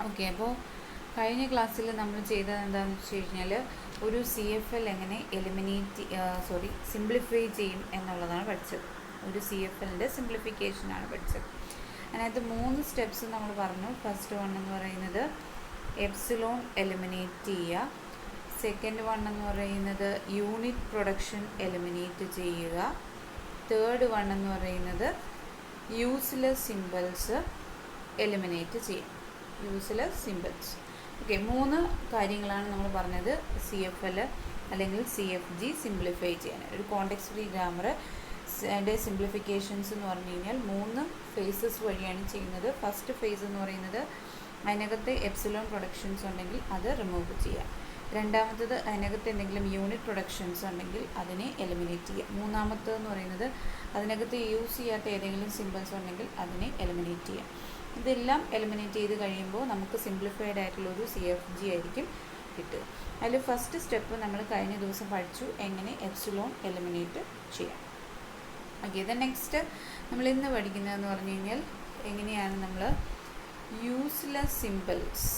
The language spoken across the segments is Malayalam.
ഓക്കെ, അപ്പോൾ കഴിഞ്ഞ ക്ലാസ്സിൽ നമ്മൾ ചെയ്തത് എന്താണെന്ന് വെച്ച് കഴിഞ്ഞാൽ ഒരു CFL എങ്ങനെ സിംപ്ലിഫൈ ചെയ്യും എന്നുള്ളതാണ് പഠിച്ചത്. ഒരു CFLൻ്റെ സിംപ്ലിഫിക്കേഷനാണ് പഠിച്ചത്. അതിനകത്ത് 3 സ്റ്റെപ്സ് നമ്മൾ പറഞ്ഞു. ഫസ്റ്റ് വൺ എന്ന് പറയുന്നത് എപ്സിലോൺ എലിമിനേറ്റ് ചെയ്യുക. സെക്കൻഡ് വൺ എന്ന് പറയുന്നത് യൂണിറ്റ് പ്രൊഡക്ഷൻ എലിമിനേറ്റ് ചെയ്യുക. തേർഡ് വൺ എന്ന് പറയുന്നത് യൂസ്ലെസ് സിമ്പിൾസ് എലിമിനേറ്റ് ചെയ്യും. Useless symbols. ഓക്കെ, 3 കാര്യങ്ങളാണ് നമ്മൾ പറഞ്ഞത് CFL അല്ലെങ്കിൽ CFG സിംപ്ലിഫൈ ചെയ്യാൻ. ഒരു കോണ്ടെക്സ്റ്റ് ഫ്രീ ഗ്രാമർ സിംപ്ലിഫിക്കേഷൻസ് എന്ന് പറഞ്ഞു കഴിഞ്ഞാൽ 3 ഫേസസ് വഴിയാണ് ചെയ്യുന്നത്. ഫസ്റ്റ് ഫേസ് എന്ന് പറയുന്നത് അതിനകത്ത് എപ്സിലോൺ പ്രൊഡക്ഷൻസ് ഉണ്ടെങ്കിൽ അത് റിമൂവ് ചെയ്യുക. രണ്ടാമത്തത് അതിനകത്ത് എന്തെങ്കിലും യൂണിറ്റ് പ്രൊഡക്ഷൻസ് ഉണ്ടെങ്കിൽ അതിനെ എലിമിനേറ്റ് ചെയ്യുക. മൂന്നാമത്തതെന്ന് പറയുന്നത് അതിനകത്ത് യൂസ് ചെയ്യാത്ത ഏതെങ്കിലും സിമ്പിൾസ് ഉണ്ടെങ്കിൽ അതിനെ എലിമിനേറ്റ് ചെയ്യുക. ഇതെല്ലാം എലിമിനേറ്റ് ചെയ്ത് കഴിയുമ്പോൾ നമുക്ക് സിംപ്ലിഫൈഡ് ആയിട്ടുള്ളൊരു CFG ആയിരിക്കും കിട്ടുക. അതിൽ ഫസ്റ്റ് സ്റ്റെപ്പ് നമ്മൾ കഴിഞ്ഞ ദിവസം പഠിച്ചു, എങ്ങനെ എപ്സിലോൺ എലിമിനേറ്റ് ചെയ്യാം. ഓക്കെ, ദെൻ നെക്സ്റ്റ് നമ്മൾ ഇന്ന് പഠിക്കുന്നതെന്ന് പറഞ്ഞു കഴിഞ്ഞാൽ എങ്ങനെയാണ് നമ്മൾ യൂസ്ലെസ് സിമ്പിൾസ്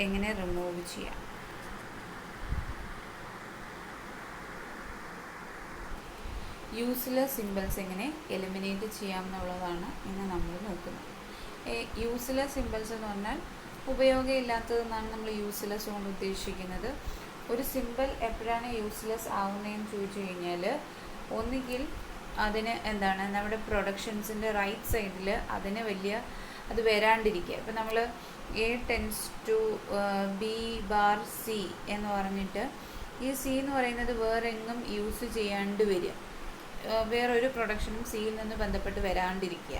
എങ്ങനെ റിമൂവ് ചെയ്യാം. യൂസ്ലെസ് സിമ്പിൾസ് എങ്ങനെ എലിമിനേറ്റ് ചെയ്യാം എന്നുള്ളതാണ് ഇന്ന് നമ്മൾ നോക്കുന്നത്. യൂസ്ലെസ് സിമ്പിൾസ് എന്ന് പറഞ്ഞാൽ ഉപയോഗമില്ലാത്തതെന്നാണ് നമ്മൾ യൂസ്ലെസ് കൊണ്ട് ഉദ്ദേശിക്കുന്നത്. ഒരു സിമ്പിൾ എപ്പോഴാണ് യൂസ്ലെസ് ആവുന്നതെന്ന് ചോദിച്ചു കഴിഞ്ഞാൽ, ഒന്നുകിൽ അതിന് നമ്മുടെ പ്രൊഡക്ഷൻസിൻ്റെ റൈറ്റ് സൈഡിൽ അതിന് അത് വരാണ്ടിരിക്കുക. ഇപ്പം നമ്മൾ A tends to B bar C എന്ന് പറഞ്ഞിട്ട് ഈ C എന്ന് പറയുന്നത് വേറെ എങ്ങും യൂസ് ചെയ്യാണ്ട് വരിക, വേറൊരു പ്രൊഡക്ഷനും സിയിൽ നിന്ന് ബന്ധപ്പെട്ട് വരാണ്ടിരിക്കുക.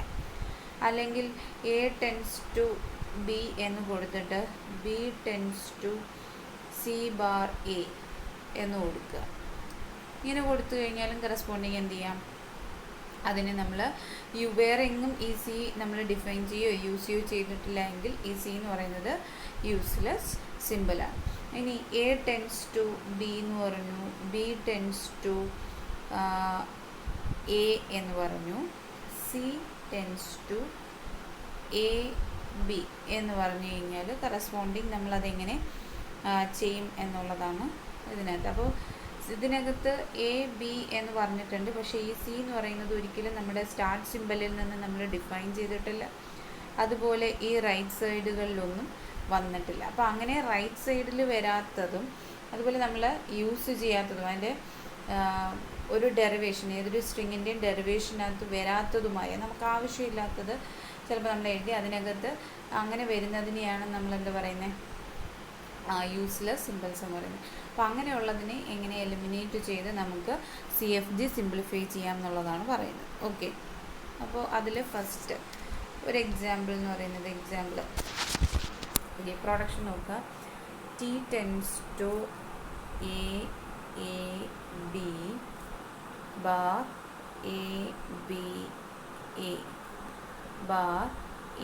അല്ലെങ്കിൽ A tends to B എന്ന് കൊടുത്തിട്ട് B tends to C bar A എന്ന് കൊടുക്കുക. ഇങ്ങനെ കൊടുത്തു കഴിഞ്ഞാലും കറസ്പോണ്ടിങ് എന്ത് ചെയ്യാം, അതിന് നമ്മൾ വേറെ എങ്ങും ഈ C നമ്മൾ ഡിഫൈൻ ചെയ്യുകയോ യൂസ് ചെയ്യുകയോ ചെയ്തിട്ടില്ല എങ്കിൽ ഈ C എന്ന് പറയുന്നത് യൂസ്ലെസ് സിമ്പിളാണ്. ഇനി A tends to B എന്ന് പറഞ്ഞു, B tends to A എന്ന് പറഞ്ഞു, C tends to A B എന്ന് പറഞ്ഞു കഴിഞ്ഞാൽ കറസ്പോണ്ടിങ് നമ്മളതെങ്ങനെ ചെയ്യും എന്നുള്ളതാണ് ഇതിനകത്ത്. അപ്പോൾ ഇതിനകത്ത് A B എന്ന് പറഞ്ഞിട്ടുണ്ട്, പക്ഷേ ഈ C എന്ന് പറയുന്നത് ഒരിക്കലും നമ്മുടെ സ്റ്റാർട്ട് സിമ്പലിൽ നിന്ന് നമ്മൾ ഡിഫൈൻ ചെയ്തിട്ടില്ല. അതുപോലെ ഈ റൈറ്റ് സൈഡുകളിലൊന്നും വന്നിട്ടില്ല. അപ്പോൾ അങ്ങനെ റൈറ്റ് സൈഡിൽ വരാത്തതും അതുപോലെ നമ്മൾ യൂസ് ചെയ്യാത്തതും അതിൻ്റെ ഒരു ഡെറിവേഷൻ, ഏതൊരു സ്ട്രിങ്ങിൻ്റെയും ഡെറിവേഷനകത്ത് വരാത്തതുമായ നമുക്ക് ആവശ്യമില്ലാത്തത് ചിലപ്പോൾ നമ്മൾ എഴുതി അതിനകത്ത് അങ്ങനെ വരുന്നതിനെയാണ് നമ്മൾ എന്താ പറയുന്നത്, യൂസ്ലെസ് സിമ്പിൾസ് എന്ന് പറയുന്നത്. അപ്പോൾ അങ്ങനെയുള്ളതിനെ എങ്ങനെ എലിമിനേറ്റ് ചെയ്ത് നമുക്ക് CFG സിംപ്ലിഫൈ ചെയ്യാം എന്നുള്ളതാണ് പറയുന്നത്. ഓക്കെ, അപ്പോൾ അതിൽ ഫസ്റ്റ് ഒരു എക്സാമ്പിൾ എന്ന് പറയുന്നത് ഓക്കെ, പ്രൊഡക്ഷൻ നോക്കുക. T tends to A B bar A B A bar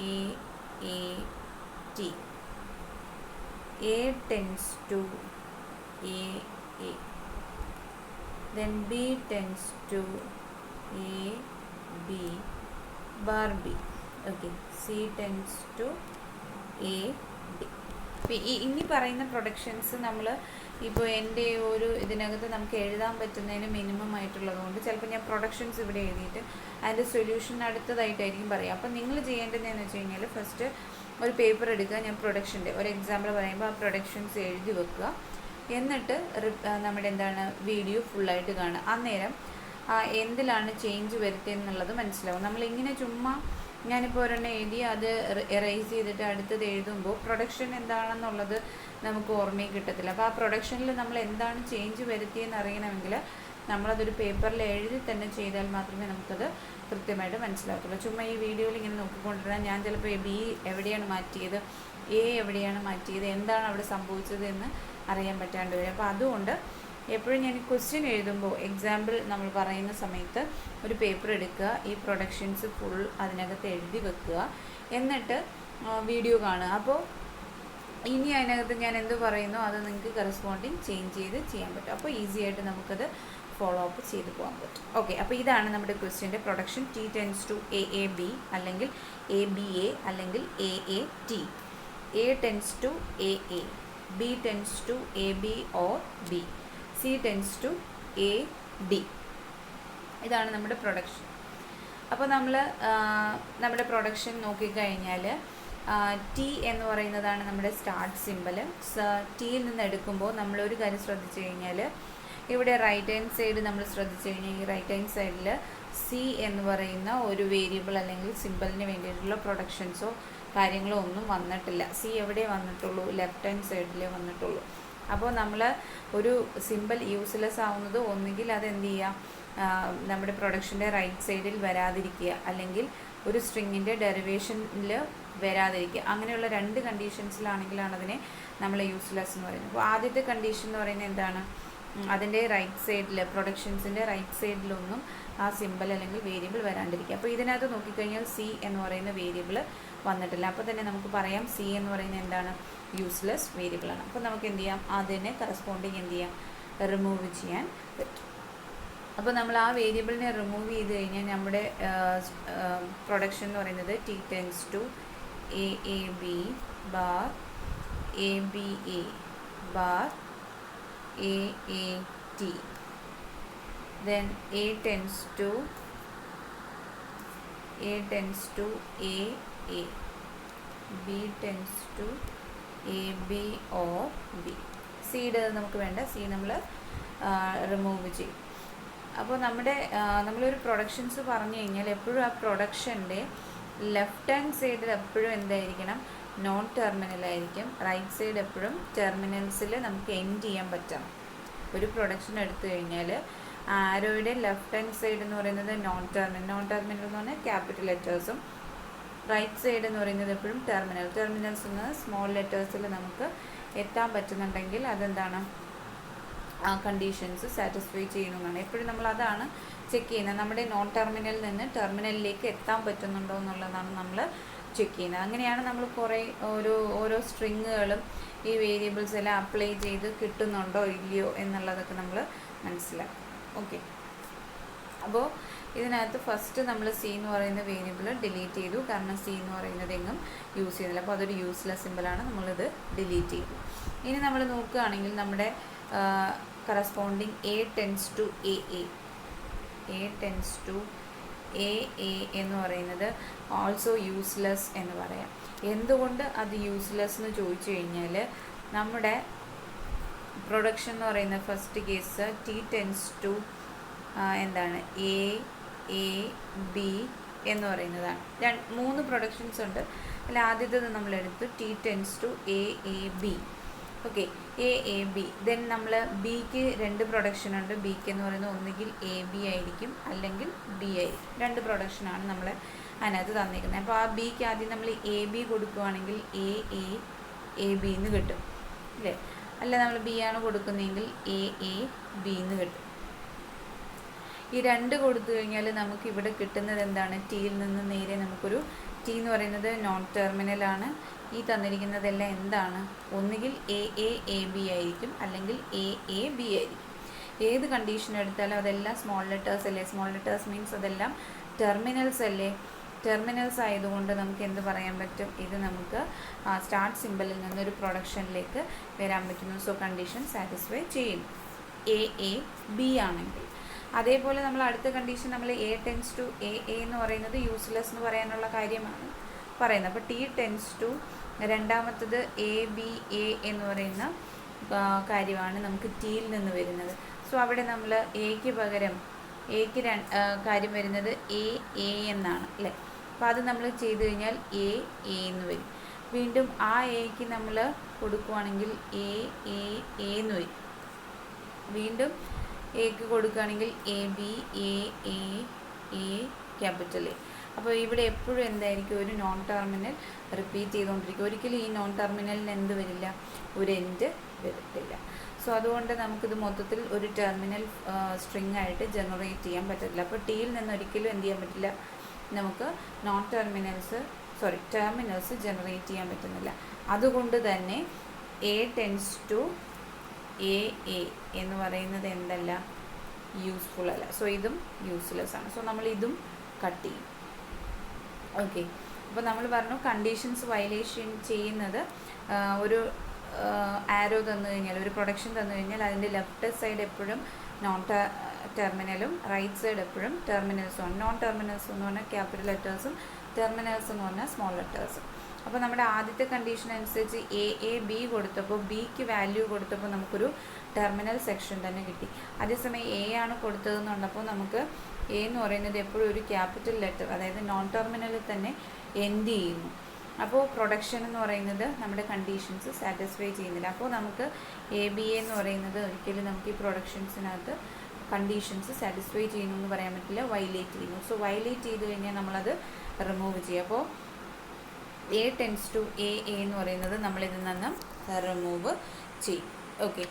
A T. A tends to A then B tends to A B bar B. Okay, C tends to A B. ഇനി പറയുന്ന പ്രൊഡക്ഷൻസ് നമ്മൾ ഇപ്പോൾ എൻ്റെ ഒരു ഇതിനകത്ത് നമുക്ക് എഴുതാൻ പറ്റുന്നതിന് മിനിമം ആയിട്ടുള്ളത് കൊണ്ട് ചിലപ്പോൾ ഞാൻ പ്രൊഡക്ഷൻസ് ഇവിടെ എഴുതിയിട്ട് അതിൻ്റെ സൊല്യൂഷൻ അടുത്തതായിട്ടായിരിക്കും പറയുക. അപ്പോൾ നിങ്ങൾ ചെയ്യേണ്ടതെന്ന് വെച്ച് കഴിഞ്ഞാൽ ഫസ്റ്റ് ഒരു പേപ്പർ എടുക്കുക, ഞാൻ പ്രൊഡക്ഷൻ്റെ ഒരു എക്സാമ്പിൾ പറയുമ്പോൾ ആ പ്രൊഡക്ഷൻസ് എഴുതി വെക്കുക. എന്നിട്ട് നമ്മുടെ വീഡിയോ ഫുള്ളായിട്ട് കാണുക. അന്നേരം എന്തിലാണ് ചേഞ്ച് വരുത്തിയെന്നുള്ളത് മനസ്സിലാവും. നമ്മളിങ്ങനെ ചുമ്മാ ഞാനിപ്പോൾ ഒരെണ്ണം എഴുതി അത് എറേസ് ചെയ്തിട്ട് അടുത്തത് എഴുതുമ്പോൾ പ്രൊഡക്ഷൻ എന്താണെന്നുള്ളത് നമുക്ക് ഓർമ്മയിൽ കിട്ടത്തില്ല. അപ്പോൾ ആ പ്രൊഡക്ഷനിൽ നമ്മൾ എന്താണ് ചേഞ്ച് വരുത്തിയെന്ന് അറിയണമെങ്കിൽ നമ്മളതൊരു പേപ്പറിൽ എഴുതി തന്നെ ചെയ്താൽ മാത്രമേ നമുക്കത് കൃത്യമായിട്ട് മനസ്സിലാകത്തുള്ളൂ. ചുമ്മാ ഈ വീഡിയോയിൽ ഇങ്ങനെ നോക്കിക്കൊണ്ടിരുന്നാൽ ഞാൻ ചിലപ്പോൾ B എവിടെയാണ് മാറ്റിയത്, A എവിടെയാണ് മാറ്റിയത്, എന്താണ് അവിടെ സംഭവിച്ചത് എന്ന് അറിയാൻ പറ്റാണ്ട് വരും. അപ്പോൾ അതുകൊണ്ട് എപ്പോഴും ഞാൻ ക്വസ്റ്റ്യൻ എഴുതുമ്പോൾ എക്സാമ്പിൾ നമ്മൾ പറയുന്ന സമയത്ത് ഒരു പേപ്പർ എടുക്കുക, ഈ പ്രൊഡക്ഷൻസ് ഫുൾ അതിനകത്ത് എഴുതി വെക്കുക, എന്നിട്ട് വീഡിയോ കാണുക. അപ്പോൾ ഇനി അതിനകത്ത് ഞാൻ എന്ത് പറയുന്നു അത് നിങ്ങൾക്ക് കറസ്പോണ്ടിങ് ചേഞ്ച് ചെയ്ത് ചെയ്യാൻ പറ്റും. അപ്പോൾ ഈസി ആയിട്ട് നമുക്കത് ഫോളോ അപ്പ് ചെയ്തു പോകാൻ പറ്റും. ഓക്കെ, അപ്പോൾ ഇതാണ് നമ്മുടെ ക്വസ്റ്റ്യൻ്റെ production. T tends to A A B, അല്ലെങ്കിൽ എ ബി എ, അല്ലെങ്കിൽ A A T. A tends to A A, B tends to A B or B, C tends to A D. ഇതാണ് നമ്മുടെ പ്രൊഡക്ഷൻ. അപ്പോൾ നമ്മൾ നമ്മുടെ പ്രൊഡക്ഷൻ നോക്കിക്കഴിഞ്ഞാൽ ടി എന്ന് പറയുന്നതാണ് നമ്മുടെ സ്റ്റാർട്ട് സിമ്പൽ. ടിയിൽ നിന്ന് എടുക്കുമ്പോൾ നമ്മളൊരു കാര്യം ശ്രദ്ധിച്ചു കഴിഞ്ഞാൽ, ഇവിടെ റൈറ്റ് ഹാൻഡ് സൈഡ് നമ്മൾ ശ്രദ്ധിച്ചു കഴിഞ്ഞാൽ, ഈ റൈറ്റ് ഹാൻഡ് സൈഡിൽ സി എന്ന് പറയുന്ന ഒരു വേരിയബിൾ അല്ലെങ്കിൽ സിമ്പലിന് വേണ്ടിയിട്ടുള്ള പ്രൊഡക്ഷൻസോ കാര്യങ്ങളോ ഒന്നും വന്നിട്ടില്ല. സി എവിടെ വന്നിട്ടുള്ളൂ? ലെഫ്റ്റ് ഹാൻഡ് സൈഡിലേ വന്നിട്ടുള്ളൂ. അപ്പോൾ നമ്മൾ ഒരു സിമ്പൽ യൂസ്ലെസ് ആവുന്നത് ഒന്നുകിൽ അതെന്ത് ചെയ്യുക, നമ്മുടെ പ്രൊഡക്ഷൻ്റെ റൈറ്റ് സൈഡിൽ വരാതിരിക്കുക, അല്ലെങ്കിൽ ഒരു സ്ട്രിങ്ങിൻ്റെ ഡെറിവേഷനിൽ വരാതിരിക്കുക. അങ്ങനെയുള്ള രണ്ട് കണ്ടീഷൻസിലാണെങ്കിലാണ് അതിനെ നമ്മൾ യൂസ്ലെസ് എന്ന് പറയുന്നത്. അപ്പോൾ ആദ്യത്തെ കണ്ടീഷൻ എന്ന് പറയുന്നത് എന്താണ്? അതിൻ്റെ റൈറ്റ് സൈഡിൽ, പ്രൊഡക്ഷൻസിൻ്റെ റൈറ്റ് സൈഡിലൊന്നും ആ സിമ്പൽ അല്ലെങ്കിൽ വേരിയബിൾ വരാണ്ടിരിക്കുക. അപ്പോൾ ഇതിനകത്ത് നോക്കിക്കഴിഞ്ഞാൽ സി എന്ന് പറയുന്ന വേരിയബിൾ വന്നിട്ടില്ല. അപ്പോൾ തന്നെ നമുക്ക് പറയാം സി എന്ന് പറയുന്നത് എന്താണ്? യൂസ്ലെസ് വേരിയബിളാണ്. അപ്പോൾ നമുക്ക് എന്ത് ചെയ്യാം? അതിനെ കറസ്പോണ്ടിങ് എന്ത് ചെയ്യാം? റിമൂവ് ചെയ്യാൻ പറ്റും. അപ്പോൾ നമ്മൾ ആ വേരിയബിളിനെ റിമൂവ് ചെയ്ത് കഴിഞ്ഞാൽ നമ്മുടെ പ്രൊഡക്ഷൻ എന്ന് പറയുന്നത് T tends to A A B bar A B A bar A A T, then a tends to a b tends to a b or b. Seed നമുക്ക് വേണ്ട, സി നമ്മൾ റിമൂവ് ചെയ്യും. അപ്പോൾ നമ്മളൊരു പ്രൊഡക്ഷൻസ് പറഞ്ഞു കഴിഞ്ഞാൽ എപ്പോഴും ആ പ്രൊഡക്ഷൻ്റെ ലെഫ്റ്റ് ഹാൻഡ് സൈഡിൽ എപ്പോഴും എന്തായിരിക്കണം? നോൺ ടെർമിനലായിരിക്കും. റൈറ്റ് സൈഡ് എപ്പോഴും ടെർമിനൽസിൽ നമുക്ക് എൻഡ് ചെയ്യാൻ പറ്റണം. ഒരു പ്രൊഡക്ഷൻ എടുത്തു കഴിഞ്ഞാൽ ആരോയുടെ ലെഫ്റ്റ് ഹാൻഡ് സൈഡ് എന്ന് പറയുന്നത് നോൺ ടെർമിനൽ എന്ന് പറഞ്ഞാൽ ക്യാപിറ്റൽ ലെറ്റേഴ്സും, റൈറ്റ് സൈഡ് എന്ന് പറയുന്നത് എപ്പോഴും ടെർമിനൽസ് എന്ന് സ്മോൾ ലെറ്റേഴ്സിൽ നമുക്ക് എത്താൻ പറ്റുന്നുണ്ടെങ്കിൽ അതെന്താണ്? ആ കണ്ടീഷൻസ് സാറ്റിസ്ഫൈ ചെയ്യുന്നതാണ്. എപ്പോഴും നമ്മൾ അതാണ് ചെക്ക് ചെയ്യുന്നത്. നമ്മുടെ നോൺ ടെർമിനലിൽ നിന്ന് ടെർമിനലിലേക്ക് എത്താൻ പറ്റുന്നുണ്ടോ എന്നുള്ളതാണ് നമ്മൾ ചെക്ക് ചെയ്യുന്നത്. അങ്ങനെയാണ് നമ്മൾ ഓരോ സ്ട്രിങ്ങുകളും ഈ വേരിയബിൾസ് എല്ലാം അപ്ലൈ ചെയ്ത് കിട്ടുന്നുണ്ടോ ഇല്ലയോ എന്നുള്ളതൊക്കെ നമ്മൾ മനസ്സിലാക്കും. ഓക്കെ, അപ്പോൾ ഇതിനകത്ത് ഫസ്റ്റ് നമ്മൾ സി എന്ന് പറയുന്ന വേരിയബിൾ ഡിലീറ്റ് ചെയ്തു. കാരണം സി എന്ന് പറയുന്നത് എങ്ങും യൂസ് ചെയ്യുന്നില്ല. അപ്പോൾ അതൊരു യൂസ്ലെസ് സിമ്പിളാണ്, നമ്മളിത് ഡിലീറ്റ് ചെയ്തു. ഇനി നമ്മൾ നോക്കുകയാണെങ്കിൽ നമ്മുടെ corresponding A tends to A A എന്ന് പറയുന്നത് ഓൾസോ യൂസ്ലെസ് എന്ന് പറയാം. എന്തുകൊണ്ട് അത് യൂസ്ലെസ് എന്ന് ചോദിച്ചു കഴിഞ്ഞാൽ, നമ്മുടെ പ്രൊഡക്ഷൻ എന്ന് പറയുന്ന first case T tends to എന്താണ്? എ എ ബി എന്ന് പറയുന്നതാണ്. 3 പ്രൊഡക്ഷൻസ് ഉണ്ട്. അതിൽ ആദ്യത്തേത് നമ്മളെടുത്തു T tends to A A B. Okay, A A B. Then നമ്മൾ ബിക്ക് 2 പ്രൊഡക്ഷൻ ഉണ്ട്. ബിക്ക് എന്ന് പറയുന്നത് ഒന്നുകിൽ എ ബി ആയിരിക്കും അല്ലെങ്കിൽ ബി ആയിരിക്കും. 2 പ്രൊഡക്ഷനാണ് നമ്മൾ അതിനകത്ത് തന്നിരിക്കുന്നത്. അപ്പോൾ ആ ബിക്ക് ആദ്യം നമ്മൾ എ ബി കൊടുക്കുകയാണെങ്കിൽ എ ബി എന്ന് കിട്ടും അല്ലേ? അല്ല നമ്മൾ ബി ആണ് കൊടുക്കുന്നതെങ്കിൽ എ ബി എന്ന് കിട്ടും. ഈ 2 കൊടുത്തു കഴിഞ്ഞാൽ നമുക്ക് ഇവിടെ കിട്ടുന്നത് എന്താണ്? ടിയിൽ നിന്ന് നേരെ നമുക്കൊരു ടി എന്ന് പറയുന്നത് നോൺ ടെർമിനലാണ്. ഈ തന്നിരിക്കുന്നതെല്ലാം എന്താണ്? ഒന്നുകിൽ എ ബി ആയിരിക്കും അല്ലെങ്കിൽ എ ബി ആയിരിക്കും. ഏത് കണ്ടീഷൻ എടുത്താലും അതെല്ലാം സ്മോൾ ലെറ്റേഴ്സ് അല്ലേ? സ്മോൾ ലെറ്റേഴ്സ് മീൻസ് അതെല്ലാം ടെർമിനൽസ് അല്ലേ? ടെർമിനൽസ് ആയതുകൊണ്ട് നമുക്ക് എന്ത് പറയാൻ പറ്റും? ഇത് നമുക്ക് സ്റ്റാർട്ട് സിമ്പലിൽ നിന്നൊരു പ്രൊഡക്ഷനിലേക്ക് വരാൻ പറ്റുന്നു. സോ കണ്ടീഷൻ സാറ്റിസ്ഫൈ ചെയ്യും എ ബി ആണെങ്കിൽ. അതേപോലെ നമ്മൾ അടുത്ത കണ്ടീഷൻ നമ്മൾ എ ടെൻസ് ടു എ എന്ന് പറയുന്നത് യൂസ്ലെസ് എന്ന് പറയാനുള്ള കാര്യമാണ് പറയുന്നത്. അപ്പോൾ ടി ടെൻസ് ടു രണ്ടാമത്തത് എ ബി എ എന്ന് പറയുന്ന കാര്യമാണ് നമുക്ക് ടിയിൽ നിന്ന് വരുന്നത്. സോ അവിടെ നമ്മൾ എക്ക് പകരം കാര്യം വരുന്നത് എ എന്നാണ് അല്ലേ? അപ്പോൾ അത് നമ്മൾ ചെയ്ത് കഴിഞ്ഞാൽ എ എന്ന് വരും. വീണ്ടും ആ എക്ക് നമ്മൾ കൊടുക്കുകയാണെങ്കിൽ എ എന്ന് വരും. വീണ്ടും എക്ക് കൊടുക്കുകയാണെങ്കിൽ A B A capital A. അപ്പോൾ ഇവിടെ എപ്പോഴും എന്തായിരിക്കും? ഒരു നോൺ ടെർമിനൽ റിപ്പീറ്റ് ചെയ്തുകൊണ്ടിരിക്കും. ഒരിക്കലും ഈ നോൺ ടെർമിനലിന് എന്ത് വരില്ല? ഒരു എൻഡ് വരത്തില്ല. സോ അതുകൊണ്ട് നമുക്കിത് മൊത്തത്തിൽ ഒരു ടെർമിനൽ സ്ട്രിങ് ആയിട്ട് ജനറേറ്റ് ചെയ്യാൻ പറ്റില്ല. അപ്പോൾ ടിയിൽ നിന്ന് ഒരിക്കലും എന്ത് ചെയ്യാൻ പറ്റില്ല? നമുക്ക് ടെർമിനൽസ് ജനറേറ്റ് ചെയ്യാൻ പറ്റുന്നില്ല. അതുകൊണ്ട് തന്നെ എ ടെൻസ് ടു എ എന്ന് പറയുന്നത് എന്തല്ല? യൂസ്ഫുൾ അല്ല. സോ ഇതും യൂസ്ലെസ് ആണ്. സോ നമ്മൾ ഇതും കട്ട് ചെയ്യും. ഓക്കെ, അപ്പോൾ നമ്മൾ പറഞ്ഞു കണ്ടീഷൻസ് വയലേഷൻ ചെയ്യുന്നത് ഒരു ആരോ തന്നു കഴിഞ്ഞാൽ, ഒരു പ്രൊഡക്ഷൻ തന്നു കഴിഞ്ഞാൽ അതിൻ്റെ ലെഫ്റ്റ് സൈഡ് എപ്പോഴും നോൺ ടെർമിനലും റൈറ്റ് സൈഡ് എപ്പോഴും ടെർമിനൽസും ആണ്. നോൺ ടെർമിനൽസ് എന്ന് പറഞ്ഞാൽ ക്യാപിറ്റൽ ലെറ്റേഴ്സും ടെർമിനൽസ് എന്ന് പറഞ്ഞാൽ സ്മോൾ ലെറ്റേഴ്സും. അപ്പോൾ നമ്മുടെ ആദ്യത്തെ കണ്ടീഷൻ അനുസരിച്ച് എ ബി കൊടുത്തപ്പോൾ ബിക്ക് വാല്യൂ കൊടുത്തപ്പോൾ നമുക്കൊരു ടെർമിനൽ സെക്ഷൻ തന്നെ കിട്ടി. അതേസമയം എ ആണ് കൊടുത്തതെന്ന് കണ്ടപ്പോൾ നമുക്ക് എ എന്ന് പറയുന്നത് എപ്പോഴും ഒരു ക്യാപിറ്റൽ ലെറ്റർ, അതായത് നോൺ ടെർമിനലിൽ തന്നെ എൻഡ് ചെയ്യുന്നു. അപ്പോൾ പ്രൊഡക്ഷൻ എന്ന് പറയുന്നത് നമ്മുടെ കണ്ടീഷൻസ് സാറ്റിസ്ഫൈ ചെയ്യുന്നില്ല. അപ്പോൾ നമുക്ക് എ ബി എ എന്ന് പറയുന്നത് ഒരിക്കലും നമുക്ക് ഈ പ്രൊഡക്ഷൻസിനകത്ത് കണ്ടീഷൻസ് സാറ്റിസ്ഫൈ ചെയ്യുന്നു എന്ന് പറയാൻ പറ്റില്ല, വയലേറ്റ് ചെയ്യുന്നു. സോ വയലേറ്റ് ചെയ്ത് കഴിഞ്ഞാൽ നമ്മളത് റിമൂവ് ചെയ്യും. അപ്പോൾ എ ടെൻസ് ടു എ എന്ന് പറയുന്നത് നമ്മളിതിൽ നിന്നും റിമൂവ് ചെയ്യും. ഓക്കെ,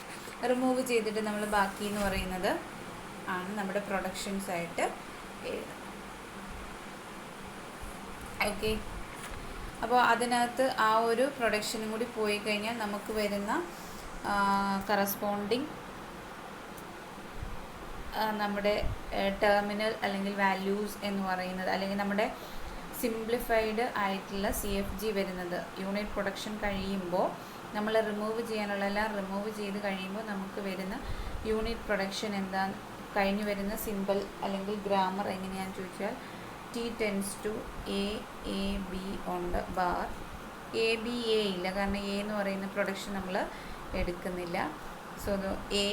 റിമൂവ് ചെയ്തിട്ട് നമ്മൾ ബാക്കി എന്ന് പറയുന്നത് ആണ് നമ്മുടെ പ്രൊഡക്ഷൻസ് ആയിട്ട് എഴുതുന്നത്. ഓക്കെ, അപ്പോൾ അതിനകത്ത് ആ ഒരു പ്രൊഡക്ഷനും കൂടി പോയി കഴിഞ്ഞാൽ നമുക്ക് വരുന്ന കറസ്പോണ്ടിങ് നമ്മുടെ ടെർമിനൽ അല്ലെങ്കിൽ വാല്യൂസ് എന്ന് പറയുന്നത്, അല്ലെങ്കിൽ നമ്മുടെ സിംപ്ലിഫൈഡ് ആയിട്ടുള്ള CFG വരുന്നത് യൂണിറ്റ് പ്രൊഡക്ഷൻ കഴിയുമ്പോൾ നമ്മൾ റിമൂവ് ചെയ്യാനുള്ളതെല്ലാം റിമൂവ് ചെയ്ത് കഴിയുമ്പോൾ നമുക്ക് വരുന്ന യൂണിറ്റ് പ്രൊഡക്ഷൻ എന്താ, കഴിഞ്ഞ് വരുന്ന സിമ്പിൾ അല്ലെങ്കിൽ ഗ്രാമർ എങ്ങനെയാണെന്ന് ചോദിച്ചാൽ T tends to A B ഉണ്ട് ബാർ. എ ബി എ ഇല്ല, കാരണം എ എന്ന് പറയുന്ന പ്രൊഡക്ഷൻ നമ്മൾ എടുക്കുന്നില്ല. So A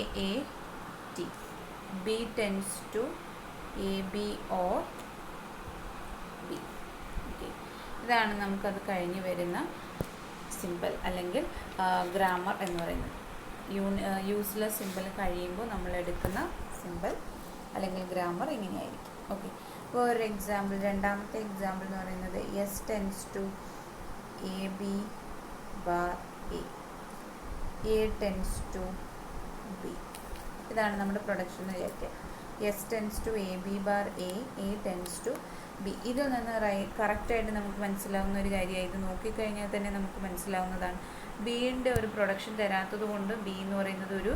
T. B tends to A B or B. Okay, ഇതാണ് നമുക്കത് കഴിഞ്ഞ് വരുന്ന സിമ്പിൾ അല്ലെങ്കിൽ ഗ്രാമർ എന്ന് പറയുന്നത്. യൂസ്ലെസ് സിമ്പിൾ കഴിയുമ്പോൾ നമ്മൾ എടുക്കുന്ന സിമ്പിൾ അല്ലെങ്കിൽ ഗ്രാമർ ഇങ്ങനെയായിരിക്കും. ഓക്കെ, ഇപ്പോൾ ഒരു എക്സാമ്പിൾ, രണ്ടാമത്തെ എക്സാമ്പിൾ എന്ന് പറയുന്നത് S tends to A B bar A tends to B. ഇതാണ് നമ്മുടെ പ്രൊഡക്ഷൻ എന്ന് വിചാരിക്കുക. S tends to A B bar A tends to B. ഇതിൽ നിന്ന് കറക്റ്റായിട്ട് നമുക്ക് മനസ്സിലാവുന്ന ഒരു കാര്യമായി, ഇത് നോക്കിക്കഴിഞ്ഞാൽ തന്നെ നമുക്ക് മനസ്സിലാവുന്നതാണ്. ബിയുടെ ഒരു പ്രൊഡക്ഷൻ തരാത്തത് കൊണ്ട് ബി എന്ന് പറയുന്നത് ഒരു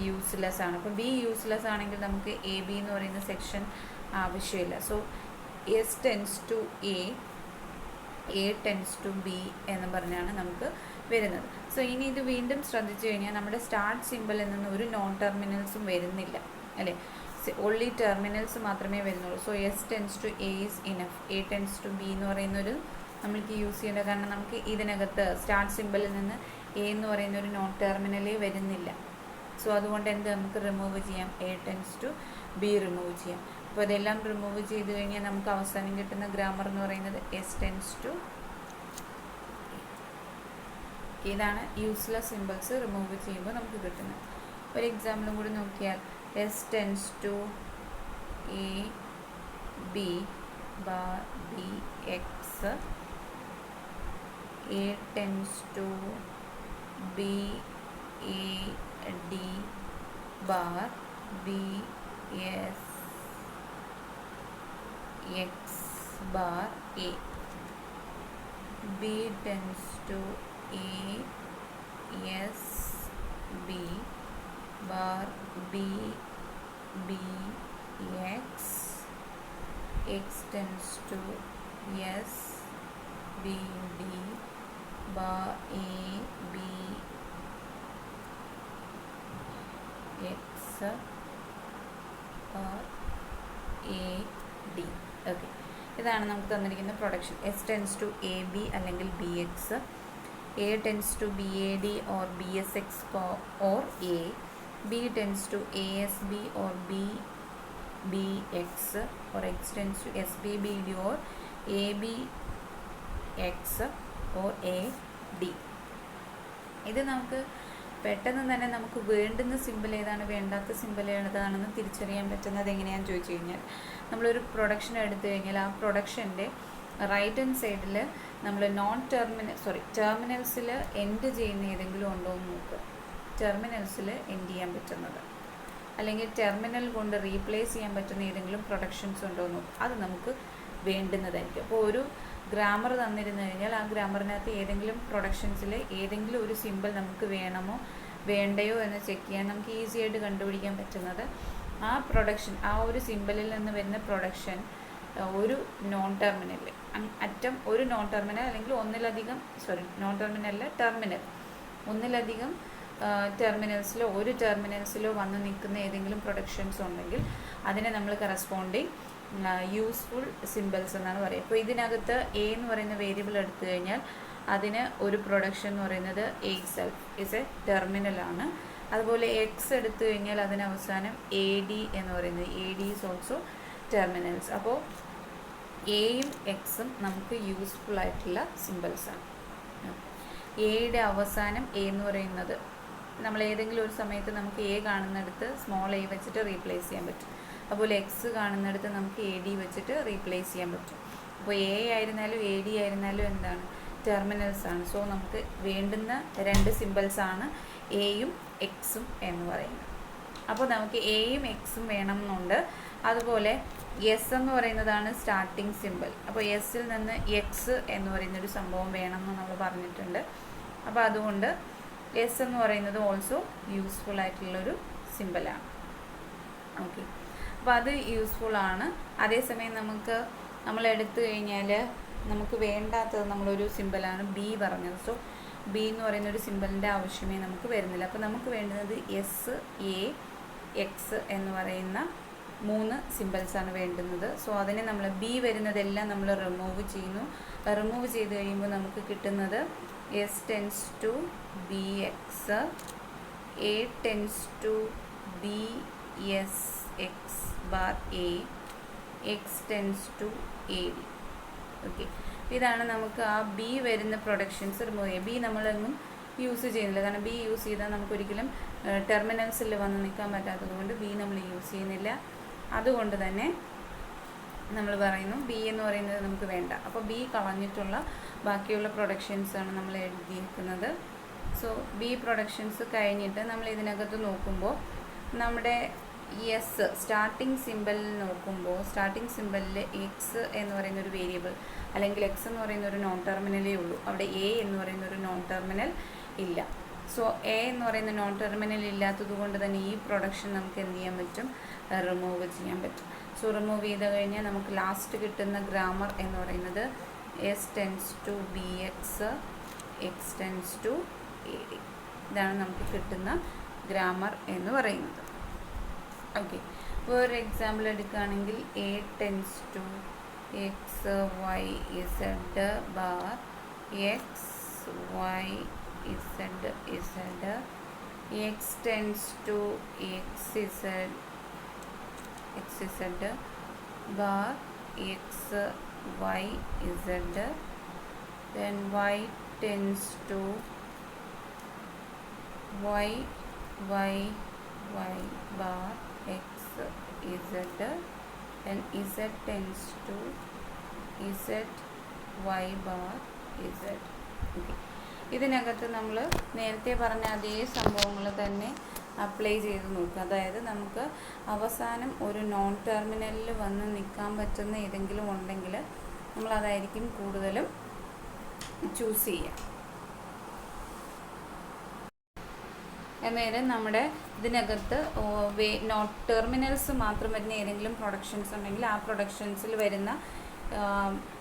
യൂസ്ലെസ് ആണ്. അപ്പോൾ ബി യൂസ്ലെസ് ആണെങ്കിൽ നമുക്ക് എ ബി എന്ന് പറയുന്ന സെക്ഷൻ ആവശ്യമില്ല. So S tends to A tends to B എന്ന് പറഞ്ഞാണ് നമുക്ക് വരുന്നത്. സോ ഇനി ഇത് വീണ്ടും ശ്രദ്ധിച്ചു കഴിഞ്ഞാൽ നമ്മുടെ സ്റ്റാർട്ട് സിമ്പിളിൽ നിന്ന് ഒരു നോൺ ടെർമിനൽസും വരുന്നില്ല, അല്ലേ? ഓൺലി ടെർമിനൽസ് മാത്രമേ വരുന്നുള്ളൂ. So S tends to A is enough. A tends to B എന്ന് പറയുന്നൊരു നമ്മൾക്ക് യൂസ് ചെയ്യേണ്ട, കാരണം നമുക്ക് ഇതിനകത്ത് സ്റ്റാർട്ട് സിമ്പിളിൽ നിന്ന് എ എന്ന് പറയുന്ന ഒരു നോൺ ടെർമിനലേ വരുന്നില്ല. സോ അതുകൊണ്ട് എന്ത് നമുക്ക് റിമൂവ് ചെയ്യാം, A tends to B remove ചെയ്യാം. അപ്പോൾ ഇതെല്ലാം റിമൂവ് ചെയ്ത് കഴിഞ്ഞാൽ നമുക്ക് അവസാനം കിട്ടുന്ന ഗ്രാമർ എന്ന് പറയുന്നത് എസ് ടെൻസ് ടു. ഇതാണ് യൂസ്ലെസ് സിമ്പിൾസ് റിമൂവ് ചെയ്യുമ്പോൾ നമുക്ക് കിട്ടുന്നത്. ഒരു എക്സാമ്പിളും കൂടി നോക്കിയാൽ S tends to A B bar B X, A tends to B A D bar B S X bar A, B tends to A S B bar B B X, X tends to S B D bar A B X bar A D. Okay, ഇതാണ് നമുക്ക് തന്നിരിക്കുന്ന production. S tends to A B അല്ലെങ്കിൽ B X, A tends to B A D or B S X or A, B tends to A S B or B B X or X tends to S B B D or A B X or A D. ഇത് നമുക്ക് പെട്ടെന്ന് തന്നെ നമുക്ക് വേണ്ടുന്ന സിമ്പിൾ ഏതാണ്, വേണ്ടാത്ത സിമ്പിൾ ഏതാണെന്ന് തിരിച്ചറിയാൻ പറ്റുന്നത് എങ്ങനെയാണെന്ന് ചോദിച്ചു കഴിഞ്ഞാൽ, നമ്മളൊരു പ്രൊഡക്ഷൻ എടുത്തു കഴിഞ്ഞാൽ ആ പ്രൊഡക്ഷൻ്റെ റൈറ്റ് ഹാൻഡ് സൈഡിൽ നമ്മൾ ടെർമിനൽസിൽ എൻഡ് ചെയ്യുന്ന ഏതെങ്കിലും ഉണ്ടോ എന്ന് നോക്കുക. ടെർമിനൽസിൽ എൻഡ് ചെയ്യാൻ പറ്റുന്നത് അല്ലെങ്കിൽ ടെർമിനൽ കൊണ്ട് റീപ്ലേസ് ചെയ്യാൻ പറ്റുന്ന ഏതെങ്കിലും പ്രൊഡക്ഷൻസ് ഉണ്ടോ എന്ന് നോക്കുക. അത് നമുക്ക് വേണ്ടുന്നതായിരിക്കും. അപ്പോൾ ഒരു ഗ്രാമർ തന്നിരുന്നു കഴിഞ്ഞാൽ ആ ഗ്രാമറിനകത്ത് ഏതെങ്കിലും പ്രൊഡക്ഷൻസിൽ ഏതെങ്കിലും ഒരു സിമ്പിൾ നമുക്ക് വേണമോ വേണ്ടയോ എന്ന് ചെക്ക് ചെയ്യാൻ നമുക്ക് ഈസി ആയിട്ട് കണ്ടുപിടിക്കാൻ പറ്റുന്നത് ആ പ്രൊഡക്ഷൻ, ആ ഒരു സിമ്പലിൽ നിന്ന് വരുന്ന പ്രൊഡക്ഷൻ ഒരു നോൺ ടെർമിനൽ, അറ്റം ഒരു നോൺ ടെർമിനൽ അല്ലെങ്കിൽ ഒന്നിലധികം, നോൺ ടെർമിനൽ ടെർമിനൽ, ഒന്നിലധികം ടെർമിനൽസിലോ ഒരു ടെർമിനൽസിലോ വന്ന് നിൽക്കുന്ന ഏതെങ്കിലും പ്രൊഡക്ഷൻസ് ഉണ്ടെങ്കിൽ അതിനെ നമ്മൾ കറസ്പോണ്ടിങ് യൂസ്ഫുൾ സിമ്പിൾസ് എന്നാണ് പറയുക. ഇപ്പോൾ ഇതിനകത്ത് എ എന്ന് പറയുന്ന വേരിയബിൾ എടുത്തു കഴിഞ്ഞാൽ അതിന് ഒരു പ്രൊഡക്ഷൻ എന്ന് പറയുന്നത് എ സെൽഫ് ഇസ് എ ടെർമിനലാണ്. അതുപോലെ എക്സ് എടുത്തു കഴിഞ്ഞാൽ അതിന് അവസാനം എ ഡി എന്ന് പറയുന്നത് A D is also terminals. അപ്പോൾ എയും എക്സും നമുക്ക് യൂസ്ഫുൾ ആയിട്ടുള്ള സിമ്പിൾസാണ്. എയുടെ അവസാനം എ എന്ന് പറയുന്നത് നമ്മൾ ഏതെങ്കിലും ഒരു സമയത്ത് നമുക്ക് എ കാണുന്നിടത്ത് സ്മോൾ എ വെച്ചിട്ട് റീപ്ലേസ് ചെയ്യാൻ പറ്റും. അതുപോലെ എക്സ് കാണുന്നിടത്ത് നമുക്ക് എ ഡി വെച്ചിട്ട് റീപ്ലേസ് ചെയ്യാൻ പറ്റും. അപ്പോൾ എ ആയിരുന്നാലും എ ഡി ആയിരുന്നാലും എന്താണ്, ടെർമിനൽസ് ആണ്. സോ നമുക്ക് വേണ്ടുന്ന രണ്ട് സിമ്പിൾസാണ് എയും എക്സും എന്ന് പറയുന്നത്. അപ്പോൾ നമുക്ക് എയും എക്സും വേണം എന്നുണ്ട്. അതുപോലെ എസ് എന്ന് പറയുന്നതാണ് സ്റ്റാർട്ടിങ് സിമ്പിൾ. അപ്പോൾ എസ്സിൽ നിന്ന് എക്സ് എന്ന് പറയുന്നൊരു സംഭവം വേണമെന്ന് നമ്മൾ പറഞ്ഞിട്ടുണ്ട്. അപ്പോൾ അതുകൊണ്ട് എസ് എന്ന് പറയുന്നത് ഓൾസോ യൂസ്ഫുൾ ആയിട്ടുള്ളൊരു സിമ്പിളാണ്. ഓക്കെ, അപ്പോൾ അത് യൂസ്ഫുള്ളാണ്. അതേസമയം നമ്മൾ എടുത്തു കഴിഞ്ഞാൽ നമുക്ക് വേണ്ടാത്തത് നമ്മളൊരു സിമ്പിളാണ് ബി പറഞ്ഞത്. സോ ബി എന്ന് പറയുന്ന ഒരു സിമ്പിളിൻ്റെ ആവശ്യമേ നമുക്ക് വരുന്നില്ല. അപ്പോൾ നമുക്ക് വേണ്ടുന്നത് എസ്, എ, എക്സ് എന്ന് പറയുന്ന 3 സിമ്പിൾസാണ് വേണ്ടുന്നത്. സോ അതിനെ നമ്മൾ ബി വരുന്നതെല്ലാം നമ്മൾ റിമൂവ് ചെയ്യുന്നു. റിമൂവ് ചെയ്ത് കഴിയുമ്പോൾ നമുക്ക് കിട്ടുന്നത് S tends to B X, A tends to B S X bar A, X tends to A D. Okay, ഇതാണ് നമുക്ക് ആ ബി വരുന്ന പ്രൊഡക്ഷൻസ് റിമൂവ് ചെയ്യുക. ബി നമ്മളൊന്നും യൂസ് ചെയ്യുന്നില്ല, കാരണം ബി യൂസ് ചെയ്താൽ നമുക്കൊരിക്കലും ടെർമിനൽസിൽ വന്ന് നിൽക്കാൻ പറ്റാത്തത് കൊണ്ട് ബി നമ്മൾ യൂസ് ചെയ്യുന്നില്ല. അതുകൊണ്ട് തന്നെ നമ്മൾ പറയുന്നു ബി എന്ന് പറയുന്നത് നമുക്ക് വേണ്ട. അപ്പോൾ ബി കളഞ്ഞിട്ടുള്ള ബാക്കിയുള്ള പ്രൊഡക്ഷൻസാണ് നമ്മൾ എഴുതിയിരിക്കുന്നത്. സോ ബി പ്രൊഡക്ഷൻസ് കഴിഞ്ഞിട്ട് നമ്മൾ ഇതിനകത്ത് നോക്കുമ്പോൾ നമ്മുടെ എസ് സ്റ്റാർട്ടിങ് സിമ്പിളിൽ നോക്കുമ്പോൾ സ്റ്റാർട്ടിങ് സിമ്പിളിൽ എക്സ് എന്ന് പറയുന്ന ഒരു വേരിയബിൾ അല്ലെങ്കിൽ എക്സ് എന്ന് പറയുന്ന ഒരു നോൺ ടെർമിനലേ ഉള്ളൂ. അവിടെ എ എന്ന് പറയുന്ന ഒരു നോൺ ടെർമിനൽ ഇല്ല. സോ എ എന്ന് പറയുന്ന നോൺ ടെർമിനൽ ഇല്ലാത്തത് കൊണ്ട് തന്നെ ഈ പ്രൊഡക്ഷൻ നമുക്ക് എന്ത് ചെയ്യാൻ പറ്റും, റിമൂവ് ചെയ്യാൻ പറ്റും. സോ റിമൂവ് ചെയ്ത് കഴിഞ്ഞാൽ നമുക്ക് ലാസ്റ്റ് കിട്ടുന്ന ഗ്രാമർ എന്ന് പറയുന്നത് S tends to B X, X tends to A D. ഇതാണ് നമുക്ക് കിട്ടുന്ന ഗ്രാമർ എന്ന് പറയുന്നത്. ഓക്കെ, വേറെ എക്സാമ്പിൾ എടുക്കുകയാണെങ്കിൽ A tends to X Y Z bar X Y Z Z, X tends to X Z X Z bar X Y Z, then y tends to y y y bar x z, then z tends to z y bar z. Okay, ഇതിനകത്ത് നമ്മൾ നേരത്തെ പറഞ്ഞ അതേ സംഭവങ്ങൾ തന്നെ അപ്ലൈ ചെയ്ത് നോക്കുക. അതായത് നമുക്ക് അവസാനം ഒരു നോൺ ടെർമിനലിൽ വന്ന് നിൽക്കാൻ പറ്റുന്ന ഏതെങ്കിലും ഉണ്ടെങ്കിൽ നമ്മളതായിരിക്കും കൂടുതലും ചൂസ് ചെയ്യുക. അന്നേരം നമ്മുടെ ഇതിനകത്ത് നോട്ട് ടെർമിനൽസ് മാത്രം വരുന്ന ഏതെങ്കിലും പ്രൊഡക്ഷൻസ് ഉണ്ടെങ്കിൽ ആ പ്രൊഡക്ഷൻസിൽ വരുന്ന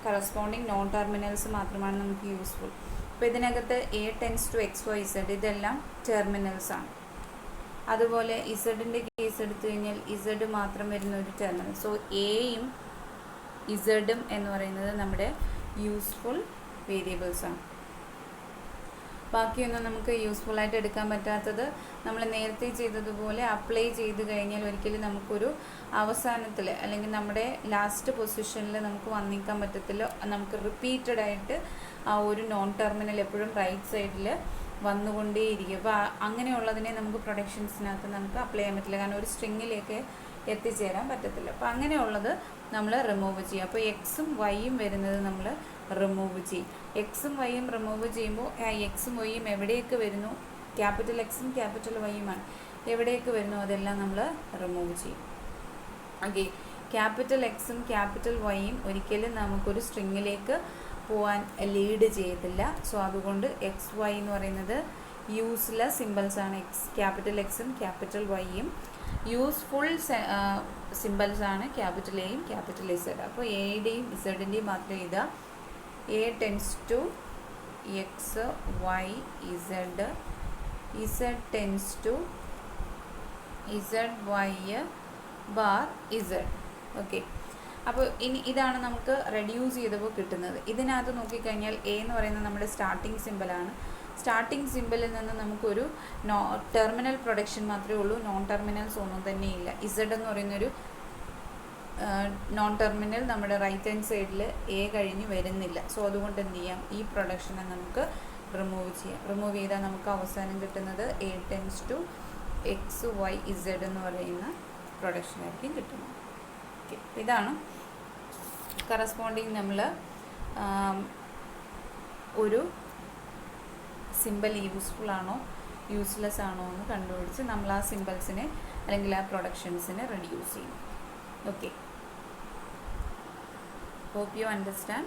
കറസ്പോണ്ടിങ് നോൺ ടെർമിനൽസ് മാത്രമാണ് നമുക്ക് യൂസ്ഫുൾ. അപ്പോൾ ഇതിനകത്ത് A tends to X Y Z ഇതെല്ലാം ടെർമിനൽസാണ്. അതുപോലെ ഇസഡിൻ്റെ കേസ് എടുത്തു കഴിഞ്ഞാൽ ഇസഡ് മാത്രം വരുന്ന ഒരു ടെർമിനൽ. സോ എയും ഇസഡും എന്ന് പറയുന്നത് നമ്മുടെ യൂസ്ഫുൾ വേരിയബിൾസാണ്. ബാക്കിയൊന്നും നമുക്ക് യൂസ്ഫുള്ളായിട്ട് എടുക്കാൻ പറ്റാത്തത് നമ്മൾ നേരത്തെ ചെയ്തതുപോലെ അപ്ലൈ ചെയ്ത് കഴിഞ്ഞാൽ ഒരിക്കലും നമുക്കൊരു അവസാനത്തിൽ അല്ലെങ്കിൽ നമ്മുടെ ലാസ്റ്റ് പൊസിഷനിൽ നമുക്ക് വന്നിക്കാൻ പറ്റത്തില്ല. നമുക്ക് റിപ്പീറ്റഡ് ആയിട്ട് ആ ഒരു നോൺ ടെർമിനൽ എപ്പോഴും റൈറ്റ് സൈഡിൽ വന്നുകൊണ്ടേയിരിക്കും. അപ്പോൾ അങ്ങനെയുള്ളതിനെ നമുക്ക് പ്രൊഡക്ഷൻസിനകത്ത് നമുക്ക് അപ്ലൈ ചെയ്യാൻ പറ്റില്ല, കാരണം ഒരു സ്ട്രിങ്ങിലേക്ക് എത്തിച്ചേരാൻ പറ്റത്തില്ല. അപ്പോൾ അങ്ങനെയുള്ളത് നമ്മൾ റിമൂവ് ചെയ്യും. അപ്പോൾ എക്സും വൈയും വരുന്നത് നമ്മൾ റിമൂവ് ചെയ്യും. എക്സും വൈയും റിമൂവ് ചെയ്യുമ്പോൾ ആ എക്സും വൈയും എവിടെയൊക്കെ വരുന്നു, ക്യാപിറ്റൽ എക്സും ക്യാപിറ്റൽ വൈയുമാണ്, എവിടെയൊക്കെ വരുന്നു അതെല്ലാം നമ്മൾ റിമൂവ് ചെയ്യും. ഓക്കെ, ക്യാപിറ്റൽ എക്സും ക്യാപിറ്റൽ വൈയും ഒരിക്കലും നമുക്കൊരു സ്ട്രിങ്ങിലേക്ക് പോകാൻ ലീഡ് ചെയ്യത്തില്ല. സോ അതുകൊണ്ട് എക്സ് വൈ എന്ന് പറയുന്നത് യൂസ്ലെസ് സിമ്പിൾസാണ്, ക്യാപിറ്റൽ എക്സും ക്യാപിറ്റൽ വൈയും. യൂസ്ഫുൾ സിമ്പിൾസ് ആണ് ക്യാപിറ്റൽ എയും ക്യാപിറ്റൽ ഇസഡ്. അപ്പോൾ എയുടെയും ഇസഡിൻ്റെയും മാത്രം എഴുതുക. A tends to X Y Z, Z tends to Z Y bar Z. Okay, അപ്പോൾ ഇനി ഇതാണ് നമുക്ക് റെഡ്യൂസ് ചെയ്തപ്പോൾ കിട്ടുന്നത്. ഇതിനകത്ത് നോക്കിക്കഴിഞ്ഞാൽ എ എന്ന് പറയുന്നത് നമ്മുടെ സ്റ്റാർട്ടിംഗ് സിമ്പിളാണ്. സ്റ്റാർട്ടിംഗ് സിമ്പിളിൽ നിന്ന് നമുക്കൊരു ടെർമിനൽ പ്രൊഡക്ഷൻ മാത്രമേ ഉള്ളൂ, നോൺ ടെർമിനൽസ് ഒന്നും തന്നെ ഇല്ല. ഇസഡ് എന്ന് പറയുന്നൊരു നോൺ ടെർമിനൽ നമ്മുടെ റൈറ്റ് ഹാൻഡ് സൈഡിൽ എ കഴിഞ്ഞ് വരുന്നില്ല. സോ അതുകൊണ്ട് എന്ത് ചെയ്യാം, ഈ പ്രൊഡക്ഷനെ നമുക്ക് റിമൂവ് ചെയ്യാം. റിമൂവ് ചെയ്താൽ നമുക്ക് അവസാനം കിട്ടുന്നത് A tends to X Y Z എന്ന് പറയുന്ന പ്രൊഡക്ഷനായിരിക്കും കിട്ടുന്നത്. ഓക്കെ, ഇതാണ് കറസ്പോണ്ടിങ് നമ്മൾ ഒരു സിമ്പിൾ യൂസ്ഫുൾ ആണോ യൂസ്ലെസ് ആണോ എന്ന് കണ്ടുപിടിച്ച് നമ്മൾ ആ സിമ്പിൾസിനെ അല്ലെങ്കിൽ ആ പ്രൊഡക്ഷൻസിനെ റെഡ്യൂസ് ചെയ്യും. Okay, hope you understand.